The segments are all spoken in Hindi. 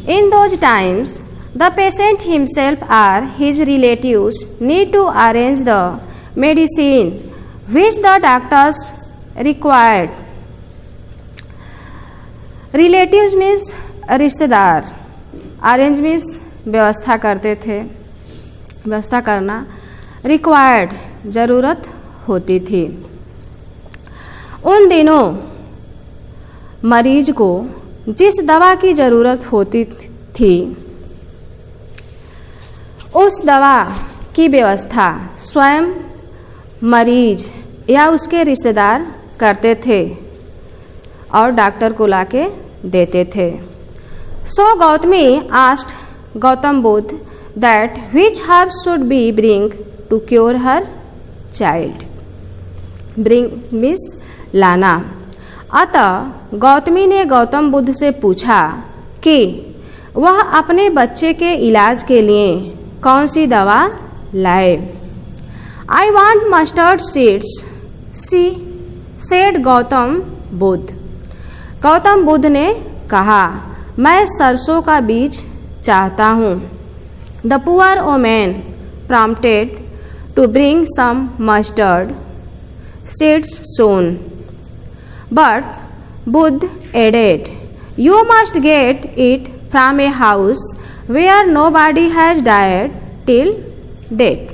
In those times, the patient himself or his relatives need to arrange the medicine which the doctors required. Relatives means रिश्तेदार, अरेंज मीन्स व्यवस्था करते थे, व्यवस्था करना, रिक्वायर्ड ज़रूरत होती थी। उन दिनों मरीज को जिस दवा की ज़रूरत होती थी उस दवा की व्यवस्था स्वयं मरीज या उसके रिश्तेदार करते थे और डॉक्टर को लाके देते थे। So Gautami asked Gautam Buddha that which herbs should be bring to cure her child. Bring means लाना। अतः गौतमी ने गौतम बुद्ध से पूछा कि वह अपने बच्चे के इलाज के लिए कौन सी दवा लाए। I want mustard seeds, said Gautam Buddha. Gautam Buddha ने कहा मैं सरसों का बीज चाहता हूँ। The poor woman prompted to bring some mustard seeds soon. But Buddha added, you must get it from a house where nobody has died till date.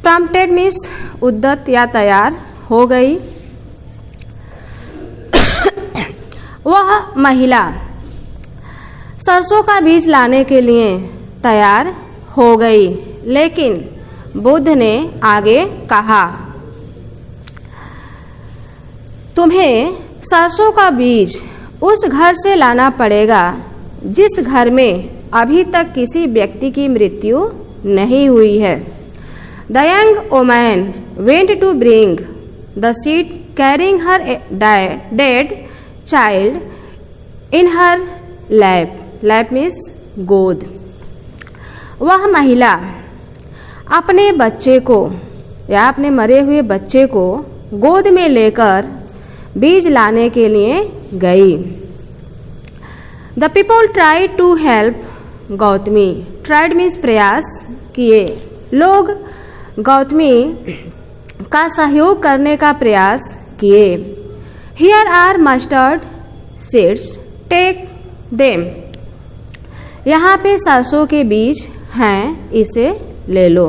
Prompted means उद्दत या तैयार हो गई। वह महिला सरसों का बीज लाने के लिए तैयार हो गई, लेकिन बुद्ध ने आगे कहा तुम्हें सरसों का बीज उस घर से लाना पड़ेगा जिस घर में अभी तक किसी व्यक्ति की मृत्यु नहीं हुई है। The young woman went to bring the seed carrying her dead child in her lap. Lap means गोद। वह महिला अपने बच्चे को या अपने मरे हुए बच्चे को गोद में लेकर बीज लाने के लिए गई। The people tried to help Gautami. Tried means प्रयास किए। लोग गौतमी का सहयोग करने का प्रयास किए। Here are mustard seeds, take them. यहाँ पे सरसों के बीज हैं, इसे ले लो।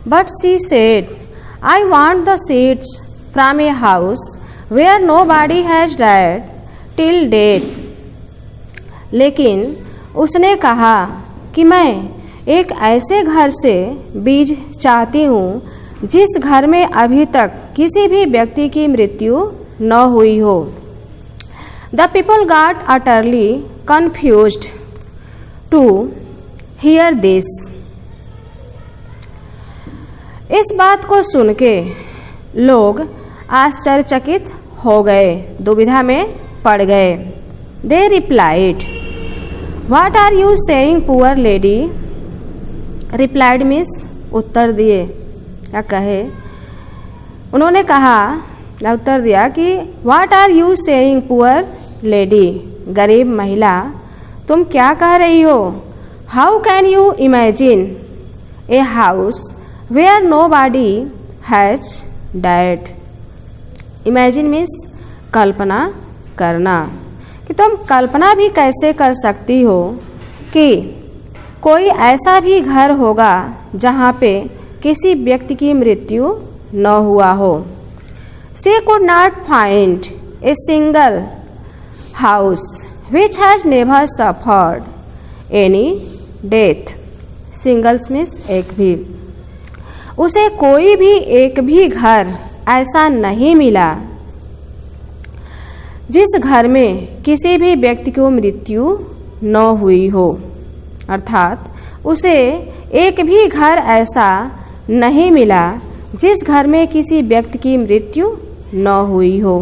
But she said, I want the seeds from a house where nobody has died till date. लेकिन उसने कहा कि मैं एक ऐसे घर से बीज चाहती हूँ जिस घर में अभी तक किसी भी व्यक्ति की मृत्यु न हुई हो। The people got utterly confused to hear this. इस बात को सुन के लोग आश्चर्यचकित हो गए, दुविधा में पड़ गए। They replied, What are you saying, poor lady? Replied means उत्तर दिए या कहे। उन्होंने कहा या उत्तर दिया कि What are you saying, poor lady? गरीब महिला, तुम क्या कह रही हो? How can you imagine a house where nobody has died? Imagine means कल्पना करना, कि तुम कल्पना भी कैसे कर सकती हो कि कोई ऐसा भी घर होगा जहाँ पे किसी व्यक्ति की मृत्यु न हुआ हो। She could not find a single house which has never suffered any death. Singles means एक भी। उसे कोई भी एक भी घर ऐसा नहीं मिला जिस घर में किसी भी व्यक्ति को मृत्यु न हुई हो। अर्थात उसे एक भी घर ऐसा नहीं मिला जिस घर में किसी व्यक्ति की मृत्यु न हुई हो।